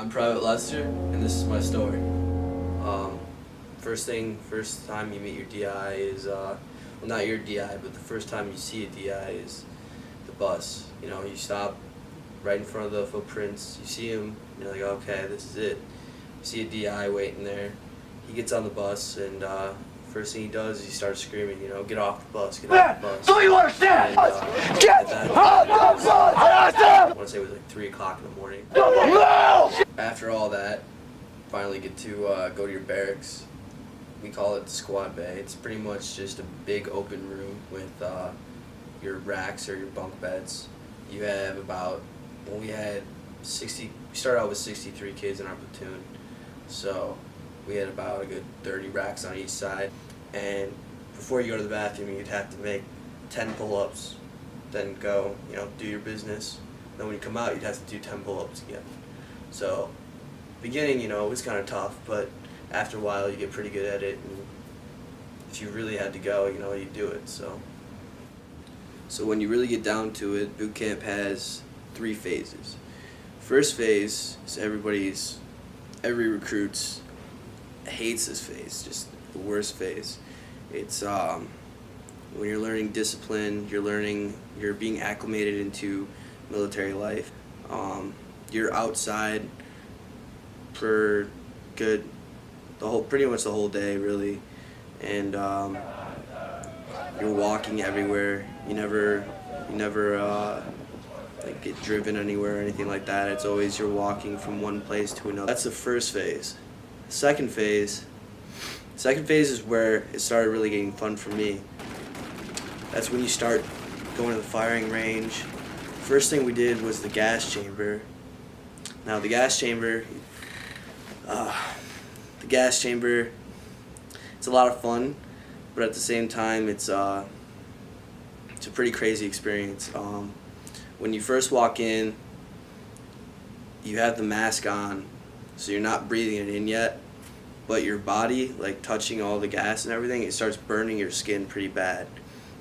I'm Private Lester, and this is my story. First time you meet your DI is, well, not your DI, but the first time you see a DI is the bus. You know, you stop right in front of the footprints, you see him, and you're like, okay, this is it. You see a DI waiting there. He gets on the bus, and first thing he does is he starts screaming, you know, get off the bus, get off the bus. Do you understand? Get off the bus! I want to say it was like 3 o'clock in the morning. No! After all that, finally get to go to your barracks. We call it the squad bay. It's pretty much just a big open room with your racks or your bunk beds. You have about, well, we started out with 63 kids in our platoon. So we had about a good 30 racks on each side. And before you go to the bathroom, you'd have to make 10 pull-ups, then go, you know, do your business. Then when you come out, you'd have to do 10 pull-ups again. So beginning, you know, it was kind of tough, but after a while you get pretty good at it, and if you really had to go, you know, you do it. So when you really get down to it, boot camp has 3 phases. First phase is every recruit's hates this phase, just the worst phase. It's when you're learning discipline, you're being acclimated into military life. You're outside for pretty much the whole day, really, and you're walking everywhere. You never like get driven anywhere or anything like that. It's always you're walking from one place to another. That's the first phase. Second phase is where it started really getting fun for me. That's when you start going to the firing range. First thing we did was the gas chamber. Now the gas chamber, it's a lot of fun, but at the same time it's a pretty crazy experience. When you first walk in, you have the mask on, so you're not breathing it in yet, but your body, like touching all the gas and everything, it starts burning your skin pretty bad.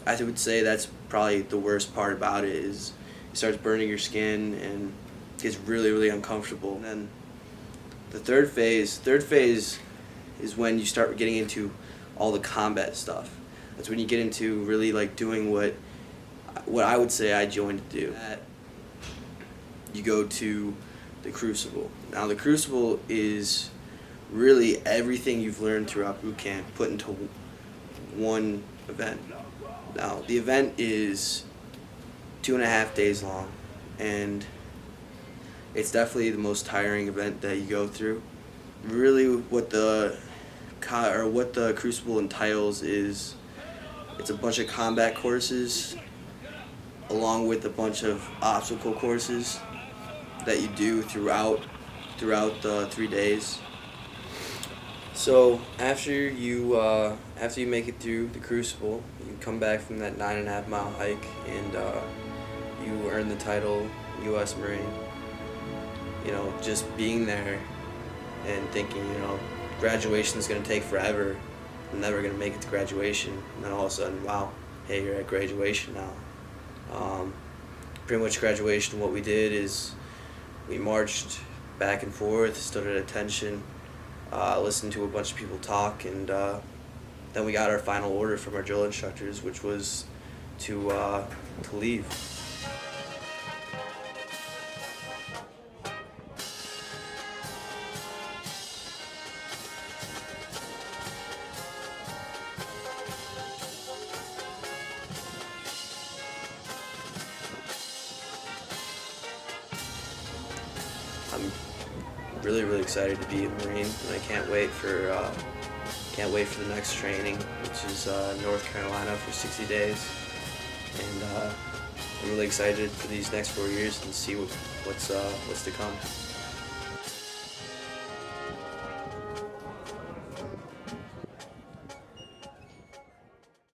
I would say that's probably the worst part about it, is it starts burning your skin and it gets really, really uncomfortable. And then the third phase is when you start getting into all the combat stuff. That's when you get into really like doing what I would say I joined to do. You go to the Crucible. Now the Crucible is really everything you've learned throughout boot camp put into one event. Now the event is 2.5 days long, and it's definitely the most tiring event that you go through. Really what the Crucible entails is it's a bunch of combat courses along with a bunch of obstacle courses that you do throughout the 3 days. So after you make it through the Crucible, you come back from that 9.5 mile hike, and you earn the title U.S Marine. You know, just being there and thinking, you know, graduation's gonna take forever, I'm never gonna make it to graduation, and then all of a sudden, wow, hey, you're at graduation now. Pretty much graduation, what we did is we marched back and forth, stood at attention, listened to a bunch of people talk, and then we got our final order from our drill instructors, which was to leave. I'm really, really excited to be a Marine, and I can't wait for the next training, which is North Carolina for 60 days. And I'm really excited for these next 4 years and see what's to come.